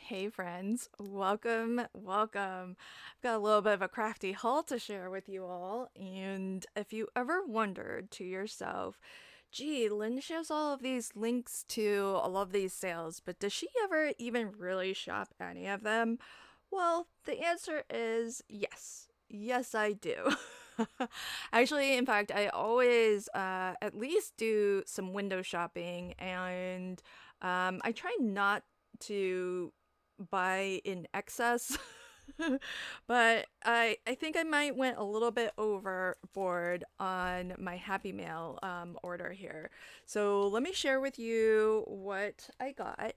Hey friends, welcome. I've got a little bit of a crafty haul to share with you all. And if you ever wondered to yourself, gee, Lynn shares all of these links to all of these sales, but does she ever even really shop any of them? Well, the answer is yes. Yes, I do. Actually, in fact, I always at least do some window shopping, and I try not to buy in excess. But I think I might went a little bit overboard on my Happy Mail order here. So let me share with you what I got.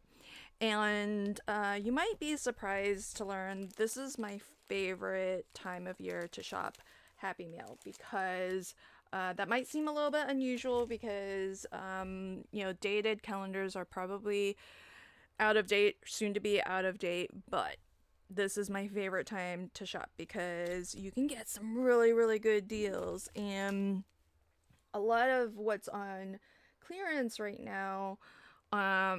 And you might be surprised to learn this is my favorite time of year to shop Happy Meal because that might seem a little bit unusual because, dated calendars are probably out of date, soon to be out of date, but this is my favorite time to shop because you can get some really, really good deals. And a lot of what's on clearance right now,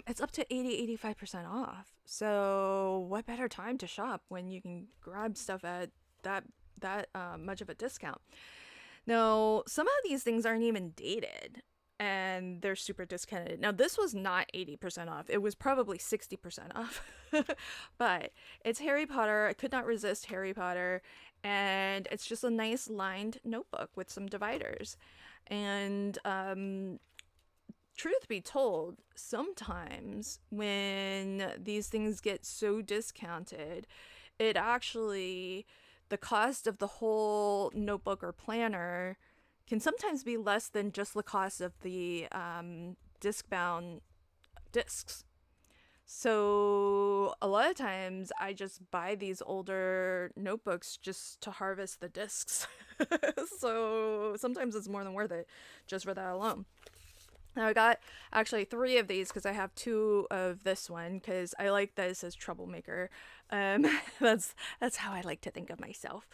it's up to 85% off. So what better time to shop when you can grab stuff at that much of a discount? Now, some of these things aren't even dated and they're super discounted. Now, this was not 80% off. It was probably 60% off. But it's Harry Potter. I could not resist Harry Potter. And it's just a nice lined notebook with some dividers. And truth be told, sometimes when these things get so discounted, it actually, the cost of the whole notebook or planner can sometimes be less than just the cost of the disc bound discs. So a lot of times I just buy these older notebooks just to harvest the discs. So sometimes it's more than worth it just for that alone. Now I got actually three of these because I have two of this one because I like that it says troublemaker. Um, that's how I like to think of myself.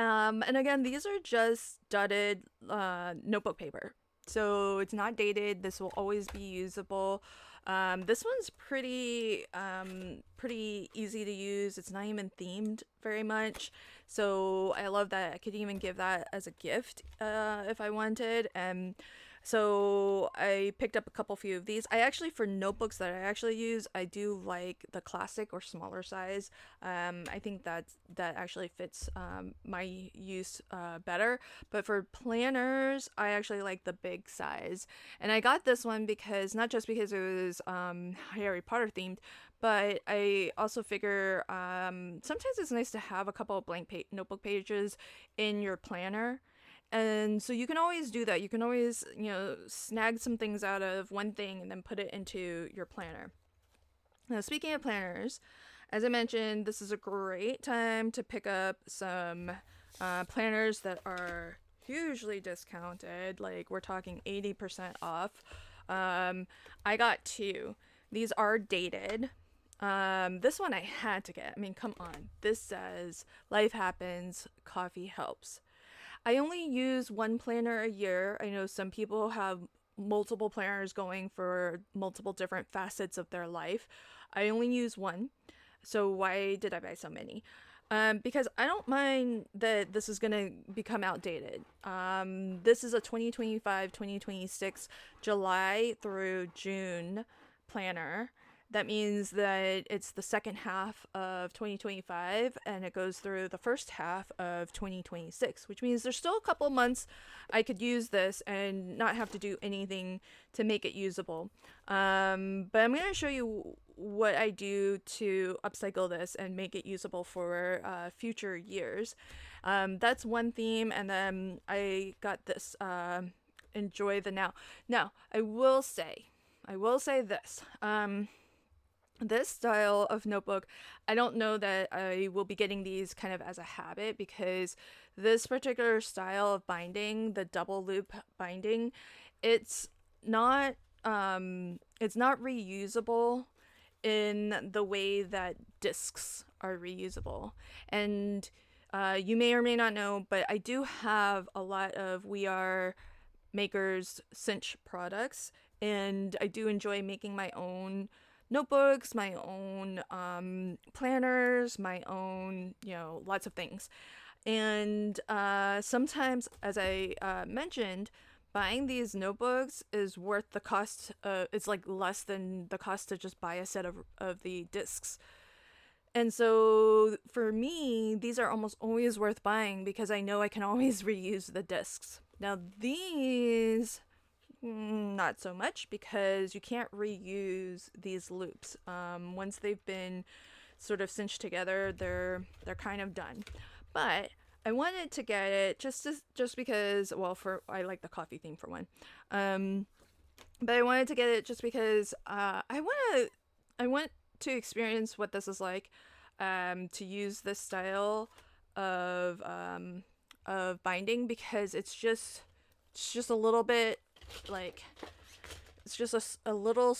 And again, these are just dudded notebook paper, so it's not dated. This will always be usable. This one's pretty easy to use. It's not even themed very much, so I love that. I could even give that as a gift if I wanted. And so I picked up a few of these. I actually, for notebooks that I actually use, I do like the classic or smaller size. I think that actually fits my use better. But for planners, I actually like the big size. And I got this one because, not just because it was Harry Potter themed, but I also figure sometimes it's nice to have a couple of blank notebook pages in your planner, and so you can always do that. You can always, snag some things out of one thing and then put it into your planner. Now, speaking of planners, as I mentioned, this is a great time to pick up some planners that are hugely discounted. Like, we're talking 80% off. I got two. These are dated. This one I had to get. I mean, come on. This says, life happens, coffee helps. I only use one planner a year. I know some people have multiple planners going for multiple different facets of their life. I only use one. So why did I buy so many? Because I don't mind that this is going to become outdated. This is a 2025 2026 July through June planner. That means that it's the second half of 2025 and it goes through the first half of 2026, which means there's still a couple months I could use this and not have to do anything to make it usable. But I'm going to show you what I do to upcycle this and make it usable for future years. That's one theme, and then I got this enjoy the now. Now, I will say this. This style of notebook, I don't know that I will be getting these kind of as a habit because this particular style of binding, the double loop binding, it's not it's not reusable in the way that discs are reusable. And you may or may not know, but I do have a lot of We Are Makers cinch products, and I do enjoy making my own notebooks, my own planners, my own, lots of things. And sometimes, as I mentioned, buying these notebooks is worth the cost. It's like less than the cost to just buy a set of the discs. And so for me, these are almost always worth buying because I know I can always reuse the discs. Now, these, not so much because you can't reuse these loops. Once they've been sort of cinched together, they're kind of done. But I wanted to get it just because, well, for I like the coffee theme for one. But I wanted to get it just because I want to experience what this is like, to use this style of binding because it's just a little bit like it's just a little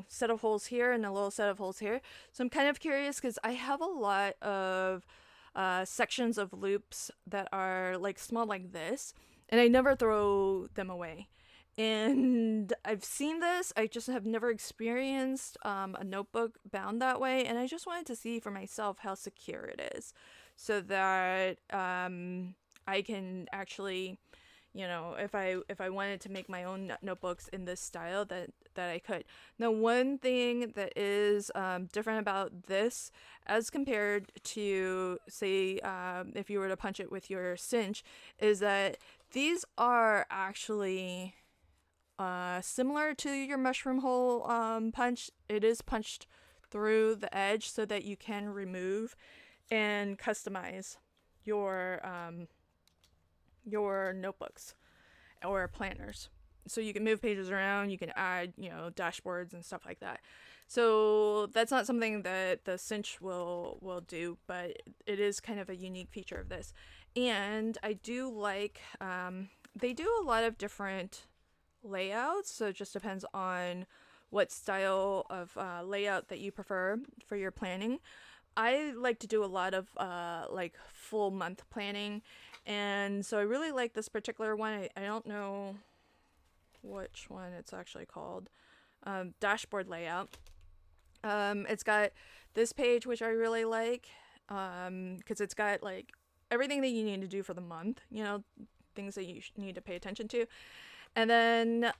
set of holes here and a little set of holes here. So I'm kind of curious because I have a lot of sections of loops that are like small like this, and I never throw them away. And I've seen this, I just have never experienced a notebook bound that way, and I just wanted to see for myself how secure it is so that I can actually, if I wanted to make my own notebooks in this style, that I could. Now, one thing that is different about this as compared to, say, if you were to punch it with your cinch, is that these are actually similar to your mushroom hole punch. It is punched through the edge so that you can remove and customize your notebooks or planners. So you can move pages around, you can add, dashboards and stuff like that. So that's not something that the cinch will do, but it is kind of a unique feature of this. And I do like, they do a lot of different layouts, so it just depends on what style of layout that you prefer for your planning. I like to do a lot of like full month planning, and so I really like this particular one. I don't know which one it's actually called. Dashboard layout. It's got this page, which I really like, because it's got like everything that you need to do for the month, things that you need to pay attention to. And then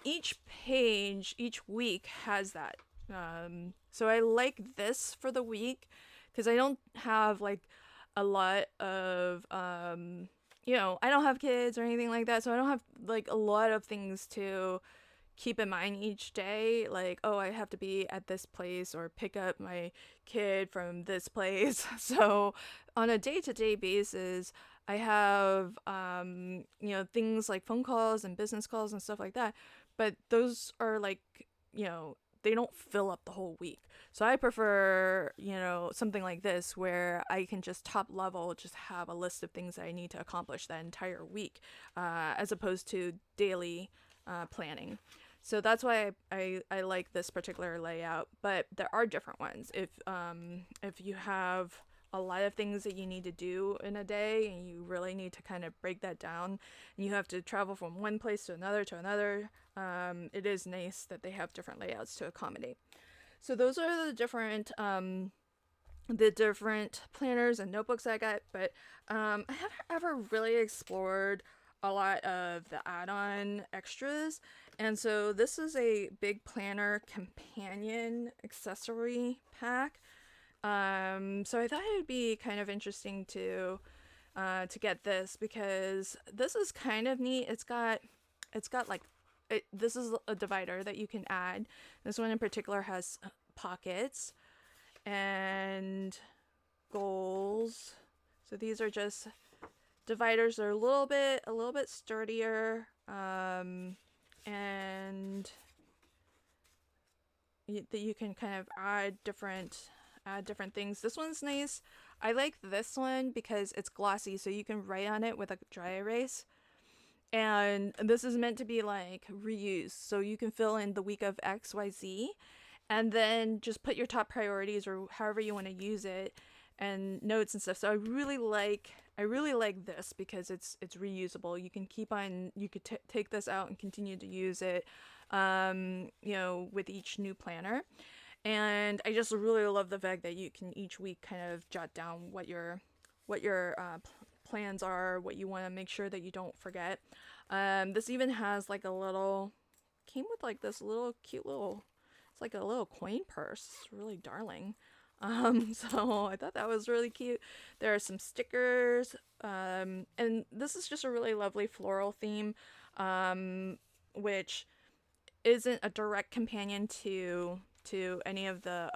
each page, each week has that. So I like this for the week because I don't have like a lot of, I don't have kids or anything like that. So I don't have like a lot of things to keep in mind each day. Like, oh, I have to be at this place or pick up my kid from this place. So on a day-to-day basis, I have, things like phone calls and business calls and stuff like that. But those are like, they don't fill up the whole week. So I prefer, something like this where I can just top level, just have a list of things that I need to accomplish that entire week, as opposed to daily planning. So that's why I like this particular layout. But there are different ones. If you have a lot of things that you need to do in a day and you really need to kind of break that down and you have to travel from one place to another, it is nice that they have different layouts to accommodate. So those are the different planners and notebooks I got, but I haven't ever really explored a lot of the add-on extras, and so this is a big planner companion accessory pack. So I thought it would be kind of interesting to get this because this is kind of neat. It's got like this is a divider that you can add. This one in particular has pockets and goals. So these are just dividers. They're a little bit sturdier, and that you can kind of add different things. This one's nice. I like this one because it's glossy, so you can write on it with a dry erase. And this is meant to be like reused, so you can fill in the week of XYZ and then just put your top priorities or however you want to use it and notes and stuff. So I really like I really like this because it's reusable. You can take this out and continue to use it, you know, with each new planner. And I just really love the fact that you can each week kind of jot down what your plans are, what you want to make sure that you don't forget. This even has like a little, came with like this little cute little, it's like a little coin purse. It's really darling. So I thought that was really cute. There are some stickers, and this is just a really lovely floral theme, which isn't a direct companion to any of the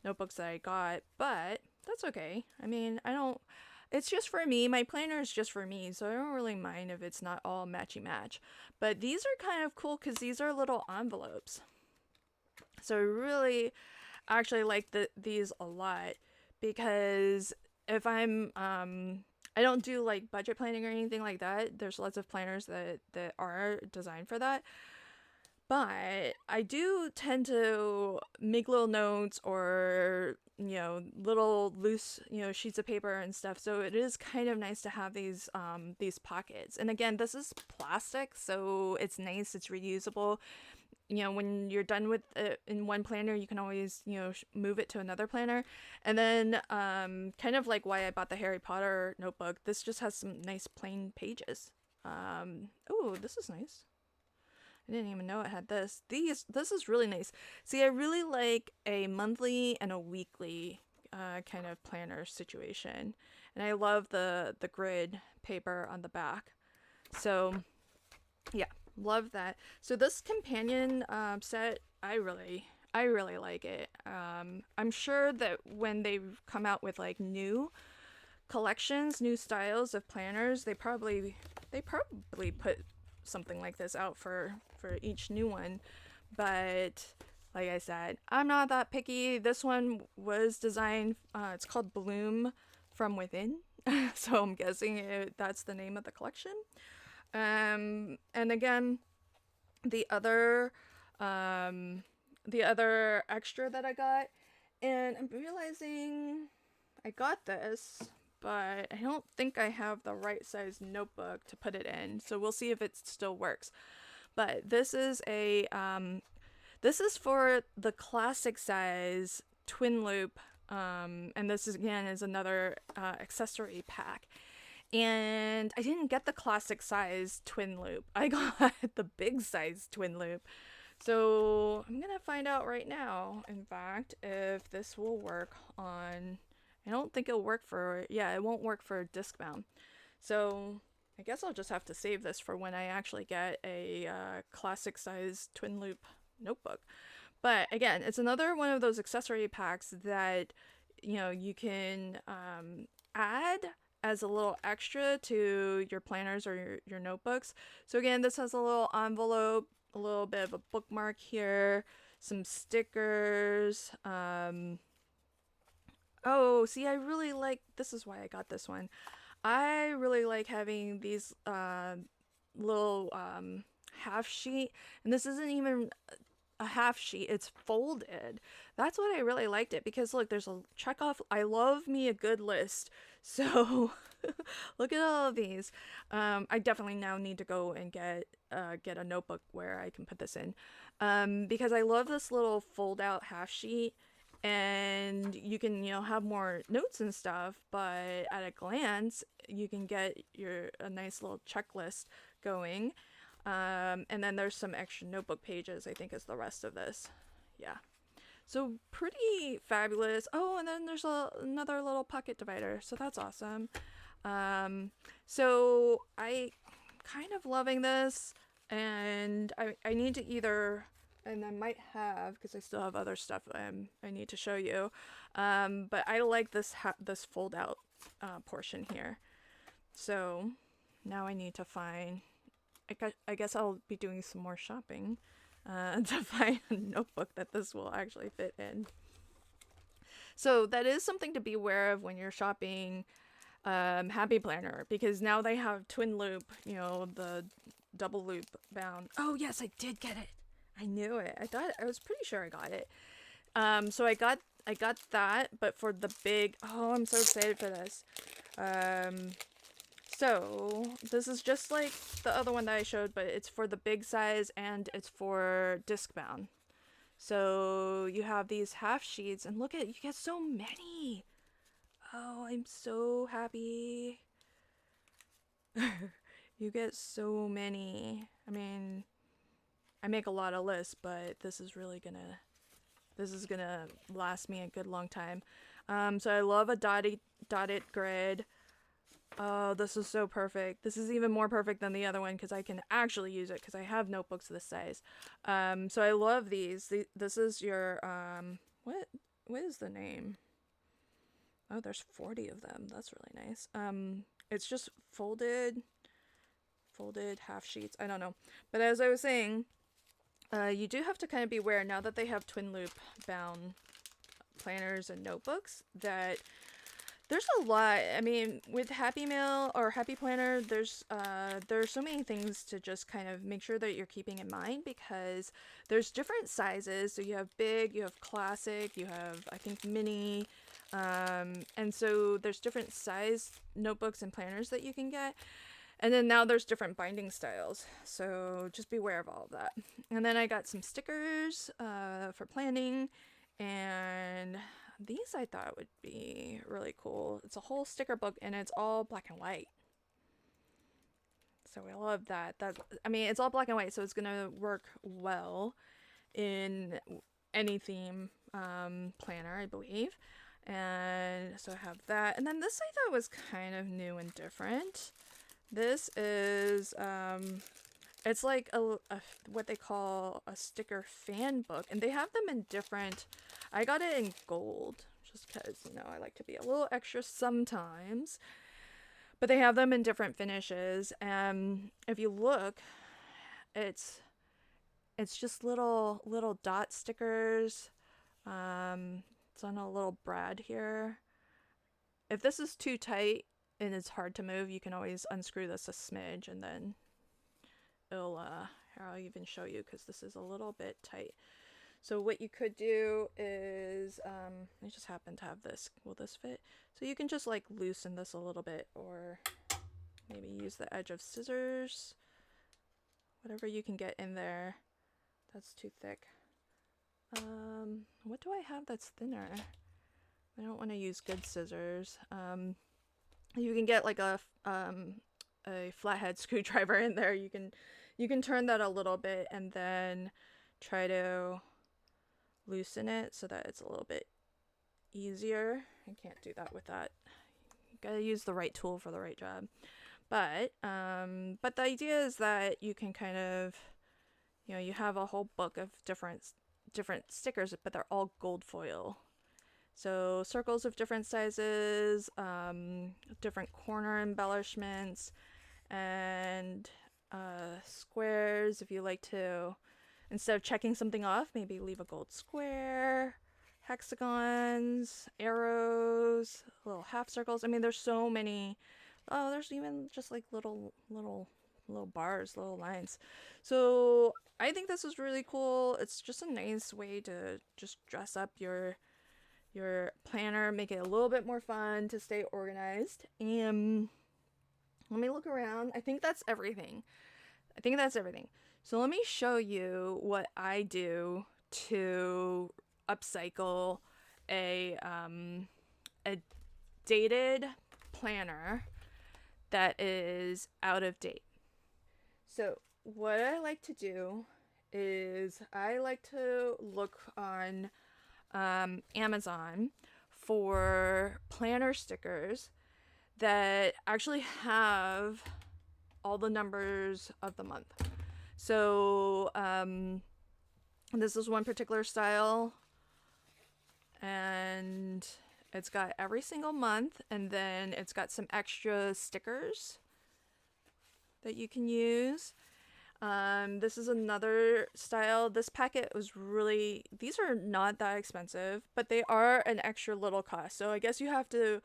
notebooks that I got, but that's okay. I mean, I don't. It's just for me. My planner is just for me, so I don't really mind if it's not all matchy match. But these are kind of cool because these are little envelopes. So I really actually like these a lot because if I don't do like budget planning or anything like that. There's lots of planners that are designed for that. But I do tend to make little notes or, you know, little loose, you know, sheets of paper and stuff. So it is kind of nice to have these pockets. And again, this is plastic, so it's nice, it's reusable. You know, when you're done with it in one planner, you can always, you know, move it to another planner. And then kind of like why I bought the Harry Potter notebook, this just has some nice plain pages. Oh, this is nice. I didn't even know it had this. This is really nice. See, I really like a monthly and a weekly kind of planner situation. And I love the grid paper on the back. So, yeah, love that. So this companion set, I really like it. I'm sure that when they come out with like new collections, new styles of planners, they probably put something like this out for each new one. But like I said, I'm not that picky. This one was designed, it's called Bloom from Within. So I'm guessing that's the name of the collection. And again, the other extra that I got, and I'm realizing I got this, but I don't think I have the right size notebook to put it in. So we'll see if it still works. But this is this is for the classic size twin loop, and this is again is another accessory pack. And I didn't get the classic size twin loop. I got the big size twin loop. So I'm gonna find out right now, in fact, if this will work on. I don't think it'll work for, yeah, it won't work for disc bound. So I guess I'll just have to save this for when I actually get a classic size twin loop notebook. But again, it's another one of those accessory packs that, you know, you can add as a little extra to your planners or your notebooks. So again, this has a little envelope, a little bit of a bookmark here, some stickers, oh, see, I really like, this is why I got this one. I really like having these little half sheet, and this isn't even a half sheet, it's folded. That's what I really liked it, because look, there's a check off. I love me a good list. So look at all of these. I definitely now need to go and get a notebook where I can put this in, because I love this little fold out half sheet. And you can, you know, have more notes and stuff, but at a glance you can get a nice little checklist going. And then there's some extra notebook pages, I think, is the rest of this. Yeah, so pretty fabulous. Oh, and then there's another little pocket divider, so that's awesome. So I kind of loving this, and I need to either, and I might have, because I still have other stuff I need to show you. But I like this this fold out portion here. So now I need to find, I guess I'll be doing some more shopping to find a notebook that this will actually fit in. So that is something to be aware of when you're shopping Happy Planner, because now they have twin loop, you know, the double loop bound. Oh yes, I did get it. I knew it. I was pretty sure I got it. So I I got that, but for the big, oh, I'm so excited for this. So this is just like the other one that I showed, but it's for the big size and it's for disc bound. So you have these half sheets, and look at, you get so many. Oh, I'm so happy. You get so many. I mean, I make a lot of lists, but this is gonna last me a good long time. So I love a dotted grid. Oh, this is so perfect. This is even more perfect than the other one because I can actually use it because I have notebooks this size. So I love these. This is your, what is the name? Oh, there's 40 of them. That's really nice. It's just folded half sheets. I don't know. But as I was saying, you do have to kind of beware now that they have twin loop bound planners and notebooks that there's a lot. I mean, with Happy Mail or Happy Planner, there's so many things to just kind of make sure that you're keeping in mind because there's different sizes. So you have big, you have classic, you have, I think, mini. And so there's different size notebooks and planners that you can get. And then now there's different binding styles. So just beware of all of that. And then I got some stickers for planning, and these I thought would be really cool. It's a whole sticker book and it's all black and white. So I love that. I mean, it's all black and white, so it's gonna work well in any theme planner, I believe. And so I have that. And then this I thought was kind of new and different. This is it's like a what they call a sticker fan book, and they have them in different. I got it in gold just because, you know, I like to be a little extra sometimes. But they have them in different finishes, and if you look, it's just little dot stickers. It's on a little brad here. If this is too tight and it's hard to move, you can always unscrew this a smidge, and then it'll here, I'll even show you because this is a little bit tight. So what you could do is I just happen to have this. Will this fit? So you can just like loosen this a little bit, or maybe use the edge of scissors, whatever you can get in there. That's too thick. What do I have that's thinner? I don't want to use good scissors. You can get like a flathead screwdriver in there. You can turn that a little bit and then try to loosen it so that it's a little bit easier. I can't do that with that. You gotta use the right tool for the right job. But the idea is that you can kind of, you know, you have a whole book of different stickers, but they're all gold foil. So circles of different sizes, different corner embellishments, and squares if you like to, instead of checking something off, maybe leave a gold square, hexagons, arrows, little half circles. I mean, there's so many. Oh, there's even just like little bars, little lines. So I think this is really cool. It's just a nice way to just dress up your planner, make it a little bit more fun to stay organized. And let me look around. I think that's everything. So let me show you what I do to upcycle a dated planner that is out of date. So what I like to do is I like to look on Amazon for planner stickers that actually have all the numbers of the month. So this is one particular style, and it's got every single month, and then it's got some extra stickers that you can use. This is another style. This packet was really, these are not that expensive, but they are an extra little cost. So I guess you have to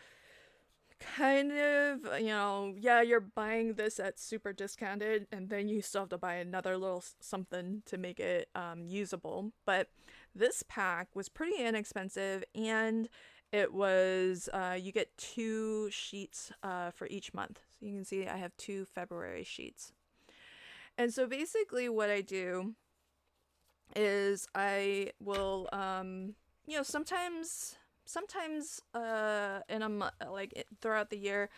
kind of, yeah, you're buying this at super discounted, and then you still have to buy another little something to make it usable. But this pack was pretty inexpensive, and it was, you get 2 sheets for each month. So you can see I have 2 February sheets. And so basically, what I do is I will, sometimes in a like throughout the year,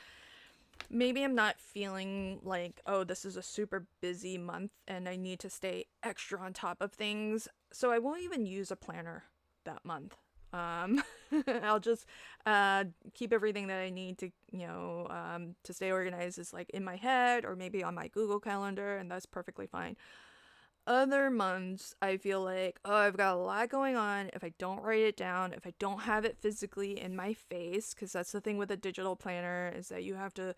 maybe I'm not feeling like, oh, this is a super busy month and I need to stay extra on top of things, so I won't even use a planner that month. um I'll just keep everything that I need to stay organized is like in my head or maybe on my Google Calendar, and that's perfectly fine. Other months, I feel like, oh, I've got a lot going on. If I don't write it down, if I don't have it physically in my face, because that's the thing with a digital planner, is that you have to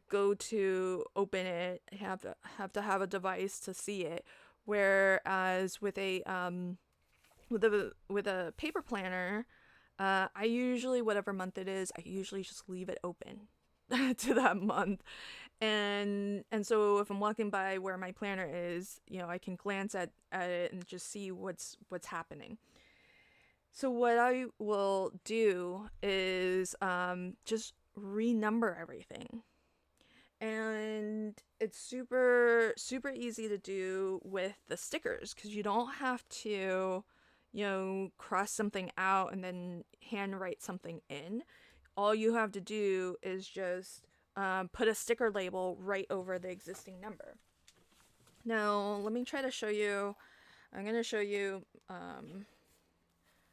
go to open it, have to have a device to see it. Whereas with a paper planner, I usually, whatever month it is, I usually just leave it open to that month. And so if I'm walking by where my planner is, I can glance at it and just see what's happening. So what I will do is just renumber everything. And it's super super easy to do with the stickers, because you don't have to cross something out and then handwrite something in. All you have to do is just put a sticker label right over the existing number. Now, let me try to show you. I'm going to show you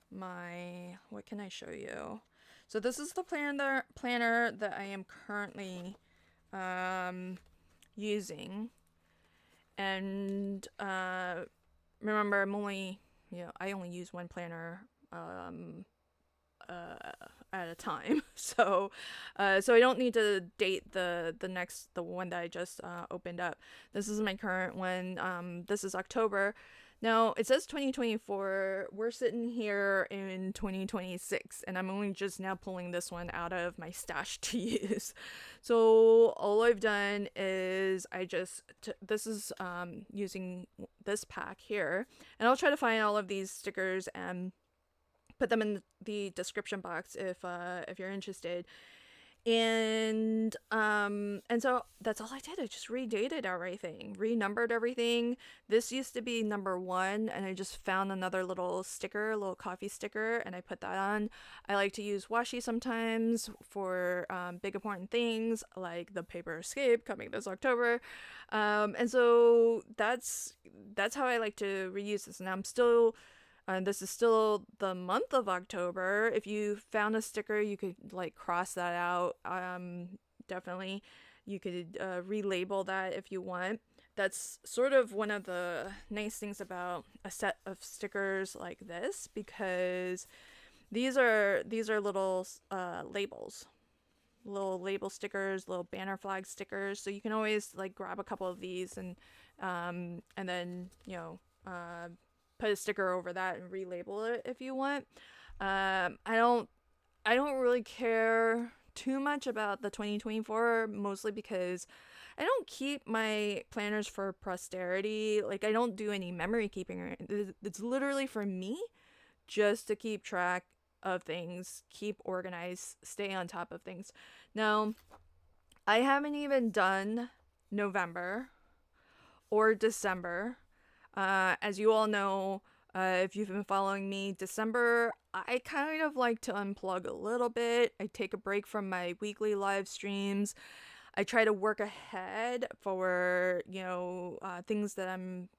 what can I show you? So this is the planner that I am currently using. And remember, I only use one planner at a time. So I don't need to date the one that I just opened up. This is my current one. This is October. Now it says 2024. We're sitting here in 2026, and I'm only just now pulling this one out of my stash to use. So all I've done is this is using this pack here, and I'll try to find all of these stickers and put them in the description box if you're interested. And so that's all I did. I just redated everything, renumbered everything. This used to be number 1, and I just found another little sticker, a little coffee sticker, and I put that on. I like to use washi sometimes for big important things like the paper escape coming this October. And so that's how I like to reuse this. And I'm still this is still the month of October. If you found a sticker, you could like cross that out. Definitely, you could relabel that if you want. That's sort of one of the nice things about a set of stickers like this, because these are little labels, little label stickers, little banner flag stickers. So you can always like grab a couple of these and then put a sticker over that and relabel it if you want. I don't really care too much about the 2024, mostly because I don't keep my planners for posterity. Like, I don't do any memory keeping. It's literally for me, just to keep track of things, keep organized, stay on top of things. Now, I haven't even done November or December. As you all know, if you've been following me, December, I kind of like to unplug a little bit. I take a break from my weekly live streams. I try to work ahead for, things that I'm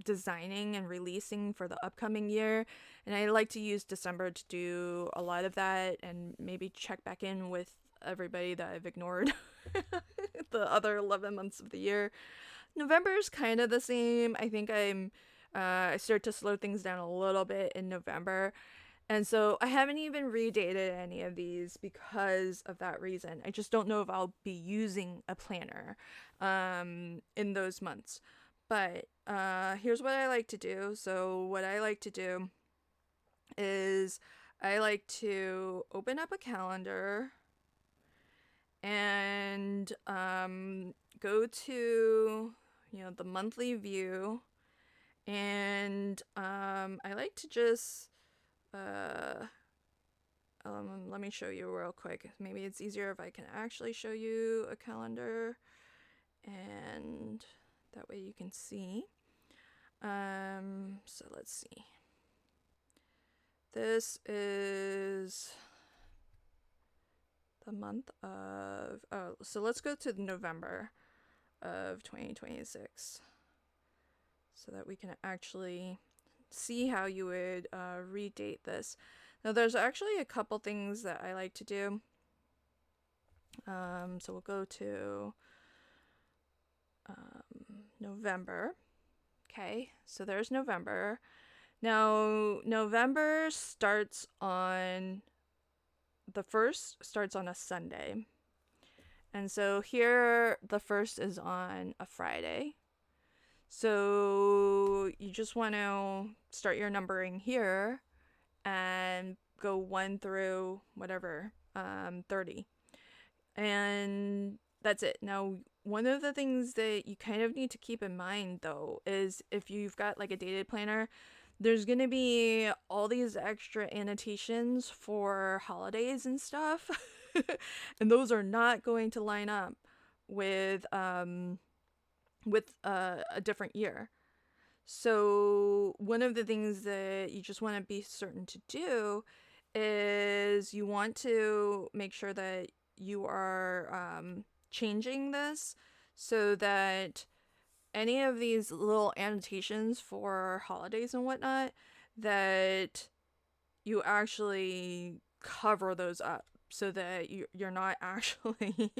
designing and releasing for the upcoming year. And I like to use December to do a lot of that and maybe check back in with everybody that I've ignored the other 11 months of the year. November is kind of the same. I think I start to slow things down a little bit in November. And so I haven't even redated any of these because of that reason. I just don't know if I'll be using a planner in those months. But here's what I like to do. So what I like to do is I like to open up a calendar and go to, the monthly view, and I like to just let me show you real quick. Maybe it's easier if I can actually show you a calendar, and that way you can see. So let's see. This is the month of, so let's go to November of 2026 so that we can actually see how you would redate this. Now there's actually a couple things that I like to do. So we'll go to November. Okay, so there's November. Now November starts on the 1st starts on a Sunday. And so here the 1st is on a Friday. So you just want to start your numbering here and go 1 through whatever, 30. And that's it. Now, one of the things that you kind of need to keep in mind though is if you've got like a dated planner, there's going to be all these extra annotations for holidays and stuff. And those are not going to line up with a different year. So one of the things that you just want to be certain to do is you want to make sure that you are changing this so that any of these little annotations for holidays and whatnot, that you actually cover those up so that you're not actually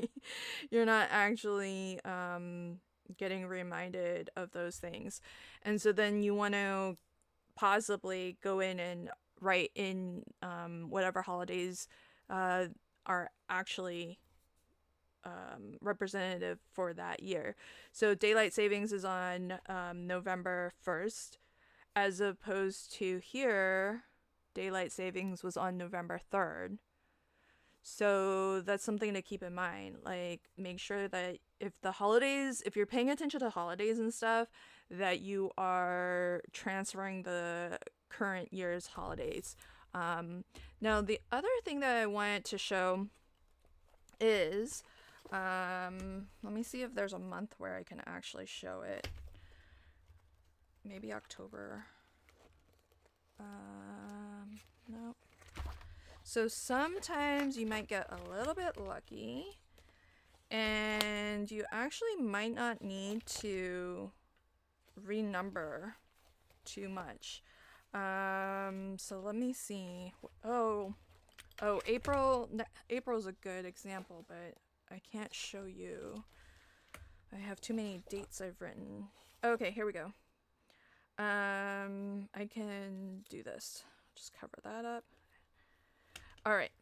getting reminded of those things. And so then you want to possibly go in and write in whatever holidays are actually representative for that year. So daylight savings is on November 1st, as opposed to here, daylight savings was on November 3rd. So that's something to keep in mind. Like, make sure that if you're paying attention to holidays and stuff, that you are transferring the current year's holidays. Now, the other thing that I wanted to show is, let me see if there's a month where I can actually show it. Maybe October. No. So sometimes you might get a little bit lucky and you actually might not need to renumber too much. So let me see. April's a good example, but I can't show you. I have too many dates I've written. Okay, here we go. I can do this. Just cover that up. All right.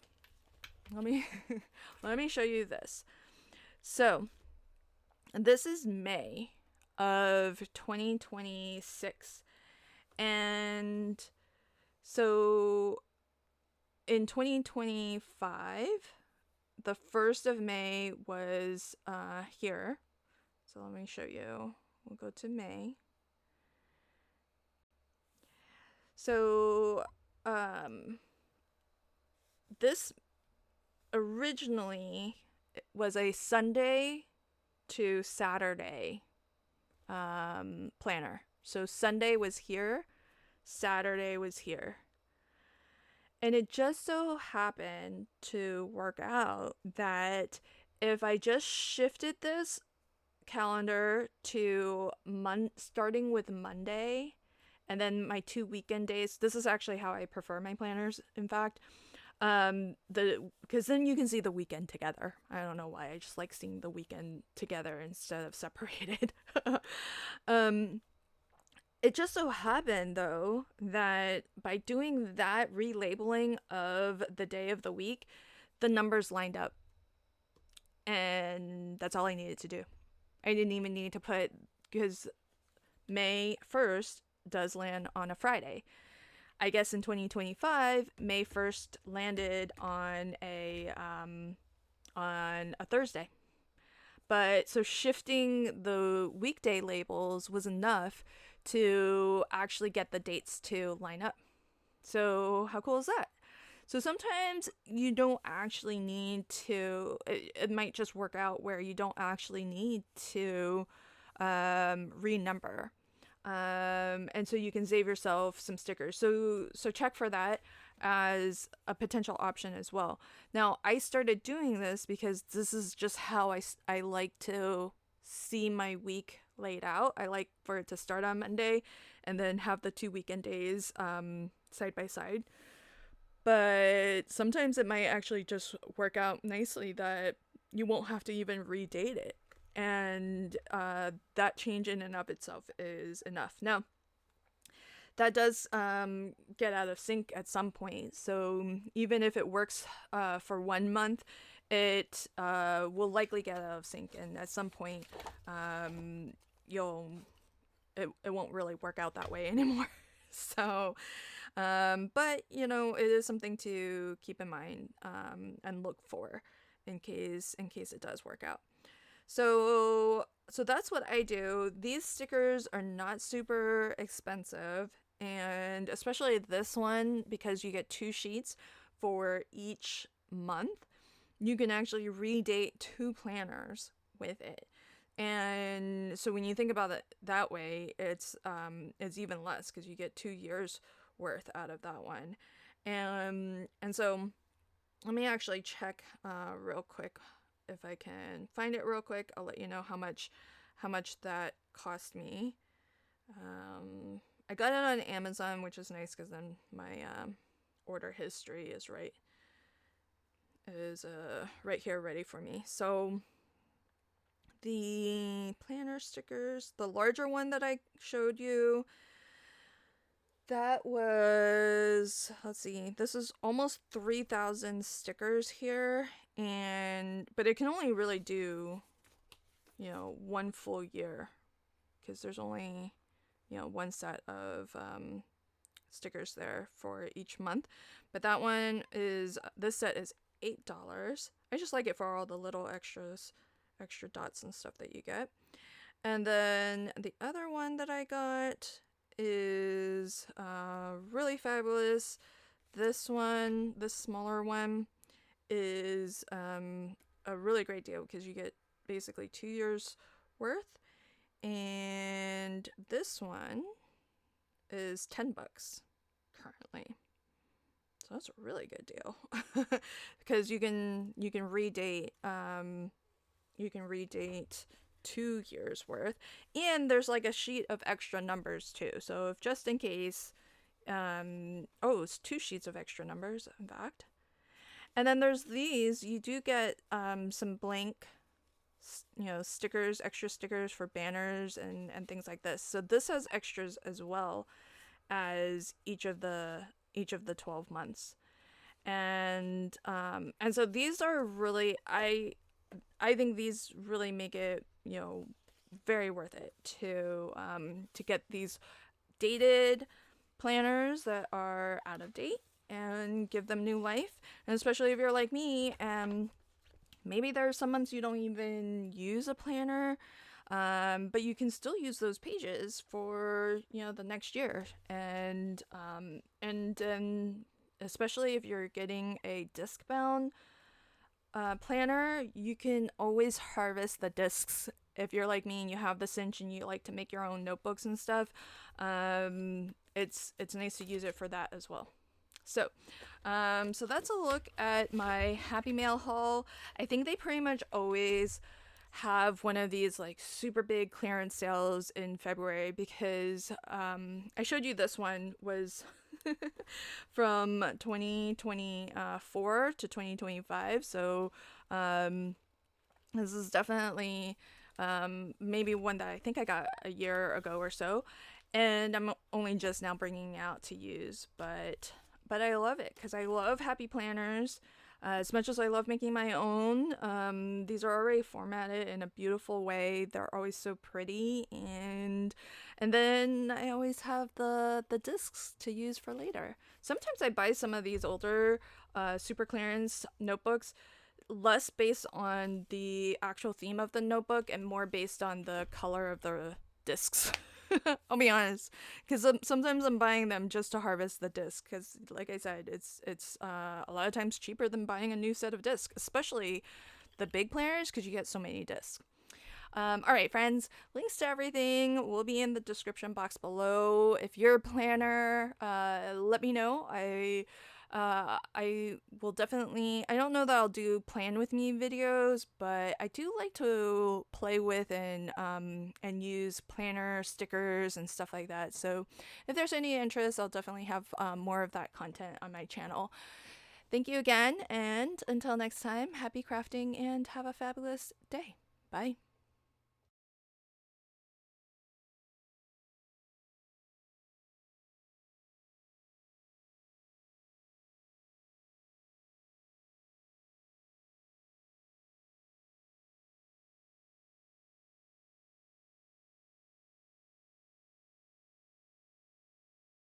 Let me show you this. So, this is May of 2026. And so in 2025, the 1st of May was here. So let me show you. We'll go to May. So this originally was a Sunday to Saturday planner. So Sunday was here, Saturday was here. And it just so happened to work out that if I just shifted this calendar to starting with Monday, and then my 2 weekend days, this is actually how I prefer my planners, in fact, because then you can see the weekend together. I don't know why, I just like seeing the weekend together instead of separated. It just so happened, though, that by doing that relabeling of the day of the week, the numbers lined up. And that's all I needed to do. I didn't even need to put, because May 1st does land on a Friday. I guess in 2025, May 1st landed on a on a Thursday. But so shifting the weekday labels was enough to actually get the dates to line up. So, how cool is that? So, sometimes you don't actually need to, it might just work out where you don't actually need to renumber. And so you can save yourself some stickers. So check for that as a potential option as well. Now, I started doing this because this is just how I like to see my week laid out. I like for it to start on Monday and then have the 2 weekend days side by side. But sometimes it might actually just work out nicely that you won't have to even redate it. And that change in and of itself is enough. Now, that does get out of sync at some point. So even if it works for 1 month, it will likely get out of sync. And at some point, you'll it won't really work out that way anymore. So, but it is something to keep in mind and look for in case it does work out. So that's what I do. These stickers are not super expensive, and especially this one, because you get 2 sheets for each month, you can actually redate 2 planners with it. And so when you think about it that way, it's even less because you get 2 years worth out of that one. And so let me actually check real quick. If I can find it real quick, I'll let you know how much that cost me. I got it on Amazon, which is nice because then my order history is right here ready for me. So the planner stickers, the larger one that I showed you, that was, let's see, this is almost 3,000 stickers here, but it can only really do, 1 full year, because there's only, 1 set of stickers there for each month. But this set is $8. I just like it for all the little extra dots and stuff that you get. And then the other one that I got is really fabulous. This smaller one, is a really great deal because you get basically 2 years worth. And this one is $10 currently. So that's a really good deal because you can redate 2 years worth, and there's like a sheet of extra numbers too, so if just in case, it's 2 sheets of extra numbers in fact. And then there's these, you do get some blank stickers, extra stickers for banners and things like this. So this has extras as well as each of the 12 months. And so these are really, I think these really make it, very worth it to get these dated planners that are out of date and give them new life. And especially if you're like me, maybe there are some months you don't even use a planner, but you can still use those pages for the next year. And especially if you're getting a disc bound planner, you can always harvest the discs. If you're like me and you have the cinch and you like to make your own notebooks and stuff, it's nice to use it for that as well. So that's a look at my Happy Mail haul. I think they pretty much always have one of these like super big clearance sales in February, because I showed you this one was from 2024 to 2025. So this is definitely maybe one that I think I got a year ago or so, and I'm only just now bringing out to use, but I love it because I love happy planners. As much as I love making my own, these are already formatted in a beautiful way. They're always so pretty, and then I always have the discs to use for later. Sometimes I buy some of these older super clearance notebooks less based on the actual theme of the notebook and more based on the color of the discs. I'll be honest, because sometimes I'm buying them just to harvest the disc. Because, like I said, it's a lot of times cheaper than buying a new set of discs, especially the big planners, because you get so many discs. All right, friends, links to everything will be in the description box below. If you're a planner, let me know. I will definitely, I don't know that I'll do plan with me videos, but I do like to play with and use planner stickers and stuff like that. So if there's any interest, I'll definitely have more of that content on my channel. Thank you again, and until next time, happy crafting and have a fabulous day. Bye.